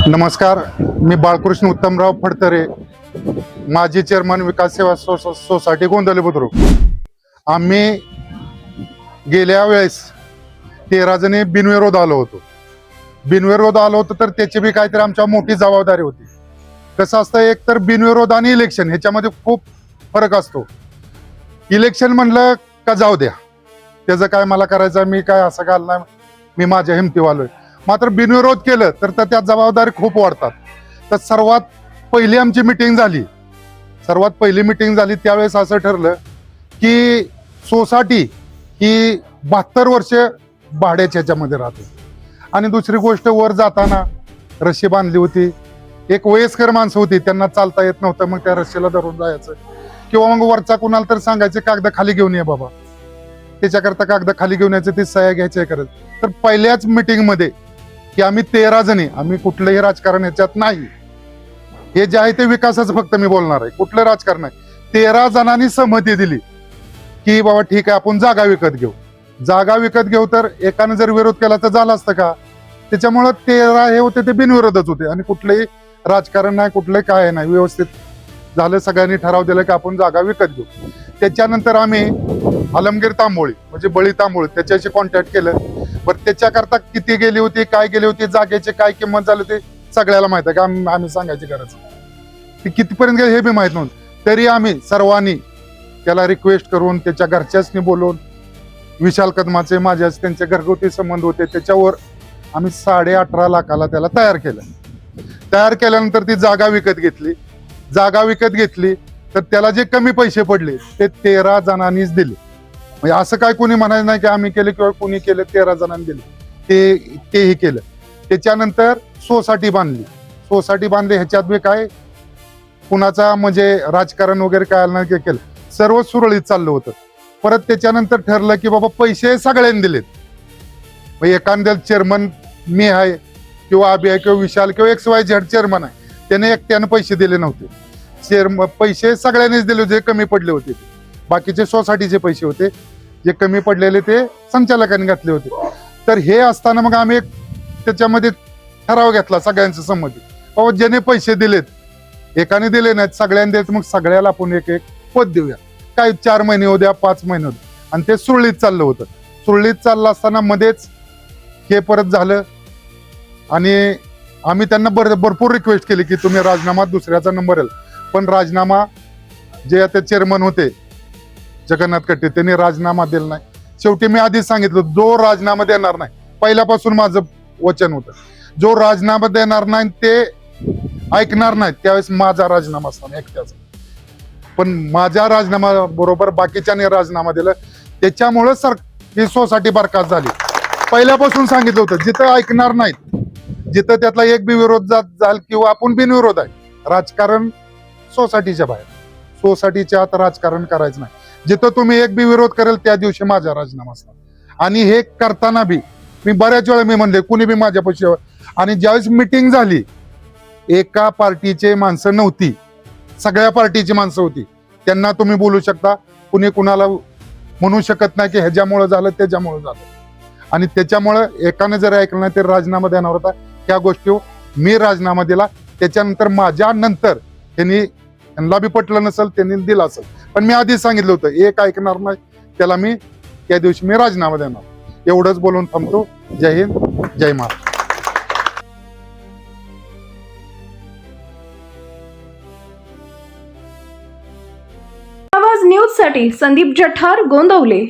नमस्कार, मी बाळकृष्ण उत्तमराव फडतरे, माजी चेअरमन विकास सेवा सोसायटी गोंदवले बुद्रुक। आम्ही गेल्या वेळेस 13 जणी बिनविरोध आलो होतो तर त्याची बी काहीतरी आमच्या मोठी जबाबदारी होती। कसं असतं, एक तर बिनविरोध आणि इलेक्शन ह्याच्यामध्ये खूप फरक असतो। इलेक्शन म्हणलं का जाऊ द्या, त्याचं काय मला करायचं, मी काय असं घालणार, मी माझ्या हिमतीवालोय। मात्र बिनविरोध केलं तर त्या जबाबदारी खूप वाढतात। तर सर्वात पहिली आमची मीटिंग झाली त्यावेळेस असं ठरलं की सोसायटी ही 72 वर्ष भाड्याच्या ह्याच्यामध्ये राहते। आणि दुसरी गोष्ट, वर जाताना रस्सी बांधली होती, एक वयस्कर माणसं होती, त्यांना चालता येत नव्हतं, मग त्या रस्सीला धरून जायचं किंवा मग वरचा कुणाला तर सांगायचं कागद खाली घेऊन ये बाबा, त्याच्याकरता कागद खाली घेऊन यायचं, ते सह्या घ्यायच्या करत। तर पहिल्याच मीटिंग मध्ये की आम्ही 13 जणी, आम्ही कुठलंही राजकारण याच्यात नाही, हे जे आहे ते विकासाचं फक्त मी बोलणार आहे, कुठलं राजकारण नाही। 13 जणांनी सहमती दिली की बाबा ठीक आहे, आपण जागा विकत घेऊ। तर एकाने जर विरोध केला तर झालं असतं का? त्याच्यामुळे 13 हे होते ते बिनविरोधच होते आणि कुठलंही राजकारण नाही, कुठलंही काय नाही, व्यवस्थित झालं। सगळ्यांनी ठराव दिला की आपण जागा विकत घेऊ। त्याच्यानंतर आम्ही आलमगीर तांबोळी म्हणजे बळी तांबोळी त्याच्याशी कॉन्टॅक्ट केलं। बरं, त्याच्याकरता किती गेली होती, काय गेली होती, जागेची काय किंमत झाली होती सगळ्याला माहित आहे का, आम्ही सांगायची गरज ती कितीपर्यंत गेली हे बी माहित नव्हतं। तरी आम्ही सर्वांनी त्याला रिक्वेस्ट करून, त्याच्या घरच्यासनी बोलून, विशाल कदमाचे माझ्या त्यांचे घरगुती संबंध होते, त्याच्यावर आम्ही 18.5 लाखाला त्याला तयार केल्यानंतर ती जागा विकत घेतली। तर त्याला जे कमी पैसे पडले ते 13 जणांनीच दिले। म्हणजे असं काय कोणी म्हणायचं नाही की आम्ही केले किंवा कोणी केलं, 13 जणांनी दिले, तेही केलं। त्याच्यानंतर सोसायटी बांधली। ह्याच्यात बी काय कुणाचा म्हणजे राजकारण वगैरे काय नाही केलं, सर्व सुरळीत चाललं होतं। परत त्याच्यानंतर ठरलं की बाबा पैसे सगळ्यांनी दिलेत, एखाद्या चेअरमन मी आहे किंवा अभि आहे किंवा विशाल किंवा XYZ चेअरमन आहे, त्याने एकट्यानं पैसे दिले नव्हते। पैसे सगळ्यांनीच दिले, जे कमी पडले होते। बाकीचे सोसायटीचे पैसे होते, जे कमी पडलेले ते संचालकांनी घातले होते। तर हे असताना मग आम्ही त्याच्यामध्ये ठराव घेतला सगळ्यांचं संमती, बाबा ज्याने पैसे दिलेत, एकाने दिले नाहीत, सगळ्यांनी दिलेत, मग सगळ्याला आपण एक पद देऊया, काय 4 महिने होऊ द्या, 5 महिने होऊ द्या। आणि ते सुरळीत चाललं होतं। सुरळीत चाललं असताना मध्येच हे परत झालं आणि आम्ही त्यांना भरपूर रिक्वेस्ट केली की तुम्ही राजीनामा, दुसऱ्याचा नंबर येईल, पण राजीनामा जे आता चेअरमन होते जगन्नाथ कट्टे त्यांनी राजीनामा दिला नाही। शेवटी मी आधीच सांगितलं, जो राजीनामा देणार नाही, पहिल्यापासून माझं वचन होतं, जो राजीनामा देणार नाही ते ऐकणार नाही, त्यावेळेस माझा राजीनामा असणार एकट्याचा। पण माझ्या राजीनामा बरोबर बाकीच्याने राजीनामा दिला, त्याच्यामुळे ही सोसायटी बरखास्त झाली। पहिल्यापासून सांगितलं होतं, जिथं ऐकणार नाहीत, जिथं त्यातला एक बी विरोध झाला किंवा आपण बिनविरोध आहे, राजकारण सोसायटीच्या बाहेर, सोसायटीच्या आत राजकारण करायचं नाही। जिथं तुम्ही एक बी विरोध करेल त्या दिवशी माझा राजीनामा असणार। आणि हे करताना बी मी बऱ्याच वेळा म्हणले कुणी बी माझ्यापाशी, आणि ज्यावेळेस मीटिंग झाली एका पार्टीचे माणसं नव्हती, सगळ्या पार्टीची माणसं होती, त्यांना तुम्ही बोलू शकता, कुणी कुणाला म्हणू शकत नाही की ह्याच्यामुळे झालं त्याच्यामुळे झालं। आणि त्याच्यामुळे एकाने जर ऐकलं नाही तर राजीनामा देणार होता, त्या गोष्टी मी राजीनामा दिला। त्याच्यानंतर माझ्या नंतर त्यांना बी पटलं नसेल, त्यांनी दिला असेल, पण मी आधीच सांगितलं होतं एक ऐकणार नाही त्याला मी त्या दिवशी मी राजीनामा देणार। एवढंच बोलून थांबतो। जय हिंद, जय महाराष्ट्र। आवाज न्यूज साठी संदीप जठार, गोंदवले।